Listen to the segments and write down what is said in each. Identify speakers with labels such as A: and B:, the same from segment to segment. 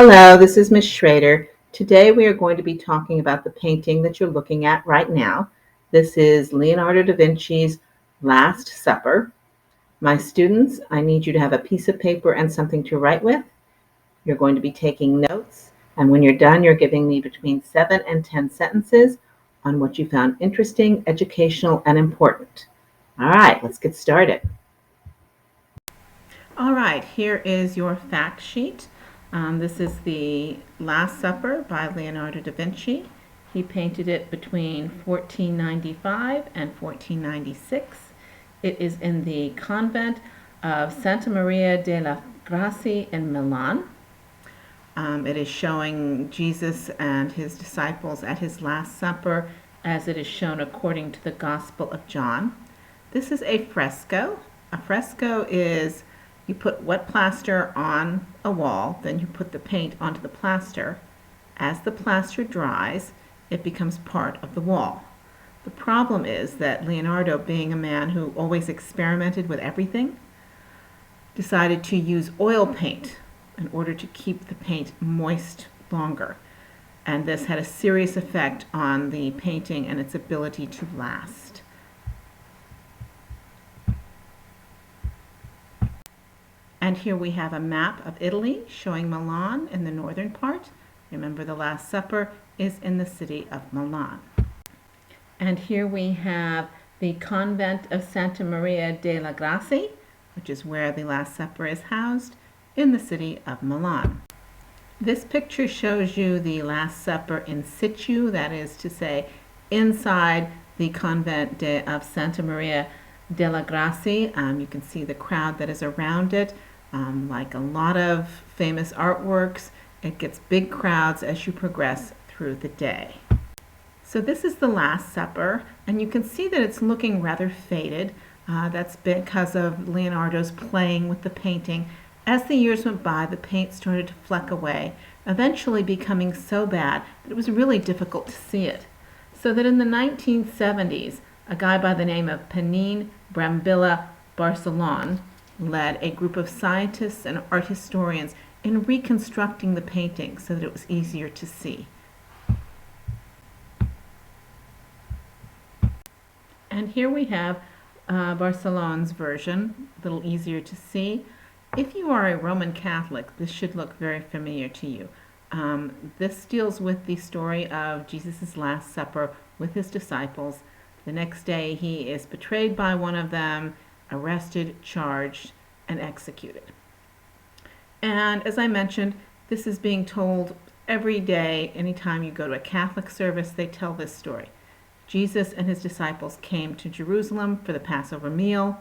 A: Hello, this is Ms. Schrader. Today we are going to be talking about the painting that you're looking at right now. This is Leonardo da Vinci's Last Supper. My students, I need you to have a piece of paper and something to write with. You're going to be taking notes, and when you're done, you're giving me between 7 and 10 sentences on what you found interesting, educational, and important. All right, let's get started. All right, here is your fact sheet. This is the Last Supper by Leonardo da Vinci. He painted it between 1495 and 1496. It is in the convent of Santa Maria delle Grazie in Milan. It is showing Jesus and his disciples at his Last Supper as it is shown according to the Gospel of John. This is a fresco. A fresco is you put wet plaster on a wall, then you put the paint onto the plaster. As the plaster dries, it becomes part of the wall. The problem is that Leonardo, being a man who always experimented with everything, decided to use oil paint in order to keep the paint moist longer. And this had a serious effect on the painting and its ability to last. And here we have a map of Italy showing Milan in the northern part. Remember, the Last Supper is in the city of Milan. And here we have the convent of Santa Maria delle Grazie, which is where the Last Supper is housed, in the city of Milan. This picture shows you the Last Supper in situ, that is to say, inside the convent of Santa Maria delle Grazie. You can see the crowd that is around it. Like a lot of famous artworks, it gets big crowds as you progress through the day. So this is the Last Supper, and you can see that it's looking rather faded. That's because of Leonardo's playing with the painting. As the years went by, the paint started to fleck away, eventually becoming so bad that it was really difficult to see it. So that in the 1970s, a guy by the name of Penin Brambilla Barcelon led a group of scientists and art historians in reconstructing the painting so that it was easier to see. And here we have Barcelon's version, a little easier to see. If you are a Roman Catholic, this should look very familiar to you. This deals with the story of Jesus' Last Supper with his disciples. The next day he is betrayed by one of them, arrested, charged, and executed. And as I mentioned, this is being told every day. Anytime you go to a Catholic service, they tell this story. Jesus and his disciples came to Jerusalem for the Passover meal.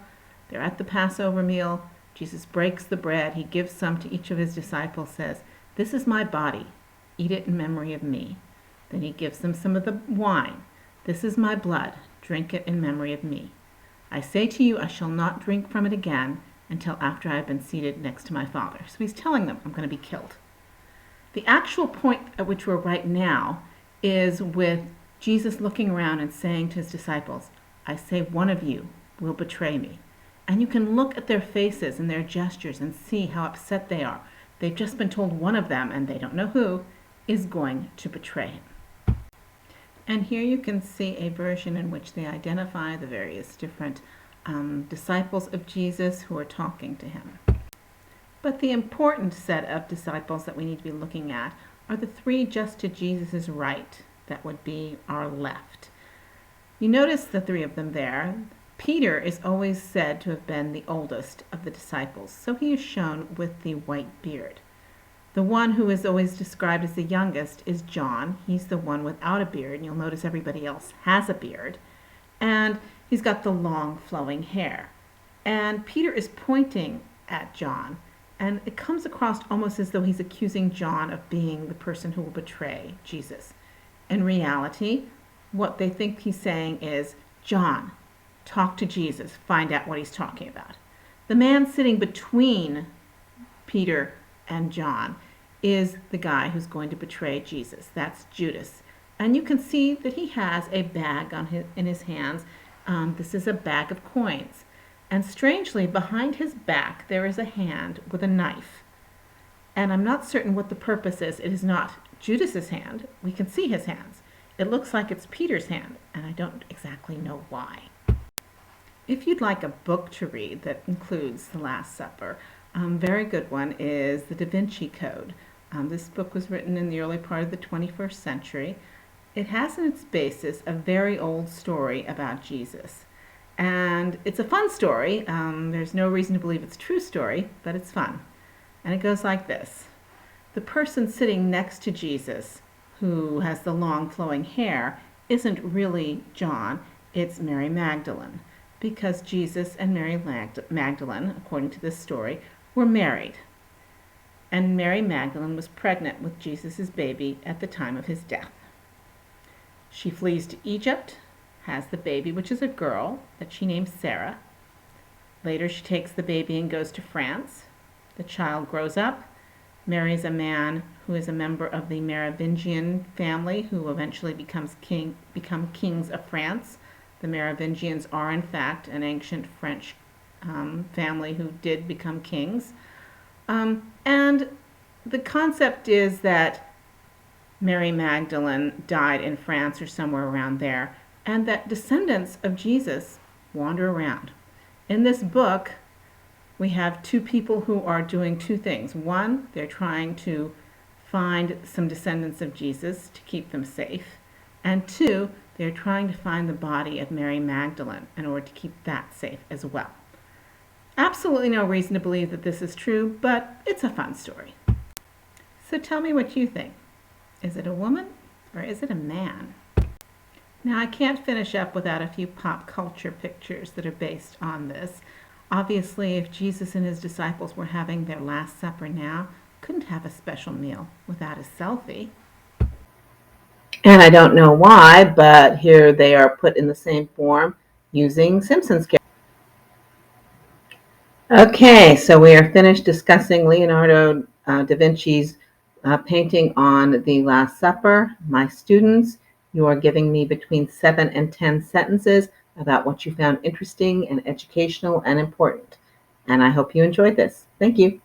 A: They're at the Passover meal. Jesus breaks the bread. He gives some to each of his disciples, says, "This is my body. Eat it in memory of me." Then he gives them some of the wine. "This is my blood. Drink it in memory of me. I say to you, I shall not drink from it again until after I have been seated next to my Father." So he's telling them, I'm going to be killed. The actual point at which we're right now is with Jesus looking around and saying to his disciples, "I say one of you will betray me." And you can look at their faces and their gestures and see how upset they are. They've just been told one of them, and they don't know who, is going to betray him. And here you can see a version in which they identify the various different disciples of Jesus who are talking to him. But the important set of disciples that we need to be looking at are the three just to Jesus' right, that would be our left. You notice the three of them there. Peter is always said to have been the oldest of the disciples, so he is shown with the white beard. The one who is always described as the youngest is John. He's the one without a beard, and you'll notice everybody else has a beard. And he's got the long flowing hair. And Peter is pointing at John, and it comes across almost as though he's accusing John of being the person who will betray Jesus. In reality, what they think he's saying is, "John, talk to Jesus, find out what he's talking about." The man sitting between Peter and John is the guy who's going to betray Jesus. That's Judas. And you can see that he has a bag in his hands. This is a bag of coins. And strangely, behind his back, there is a hand with a knife. and I'm not certain what the purpose is. It is not Judas's hand. We can see his hands. It looks like it's Peter's hand, and I don't exactly know why. If you'd like a book to read that includes the Last Supper, very good one is The Da Vinci Code. This book was written in the early part of the 21st century. It has in its basis a very old story about Jesus. And it's a fun story. There's no reason to believe it's a true story, but it's fun. And it goes like this. The person sitting next to Jesus, who has the long flowing hair, isn't really John, it's Mary Magdalene, because Jesus and Mary Magdalene, according to this story, were married. And Mary Magdalene was pregnant with Jesus' baby at the time of his death. She flees to Egypt, has the baby, which is a girl that she names Sarah. Later she takes the baby and goes to France. The child grows up, marries a man who is a member of the Merovingian family, who eventually become kings of France. The Merovingians are in fact an ancient French family who did become kings. And the concept is that Mary Magdalene died in France or somewhere around there, and that descendants of Jesus wander around. In this book, we have two people who are doing two things. One, they're trying to find some descendants of Jesus to keep them safe. And two, they're trying to find the body of Mary Magdalene in order to keep that safe as well. Absolutely no reason to believe that this is true, but it's a fun story. So tell me what you think. Is it a woman or is it a man? Now, I can't finish up without a few pop culture pictures that are based on this. Obviously, if Jesus and his disciples were having their Last Supper now, couldn't have a special meal without a selfie. And I don't know why, but here they are put in the same form using Simpsons characters. Okay, so we are finished discussing Leonardo da Vinci's painting on the Last Supper. My students, you are giving me between 7 and 10 sentences about what you found interesting and educational and important. And I hope you enjoyed this. Thank you.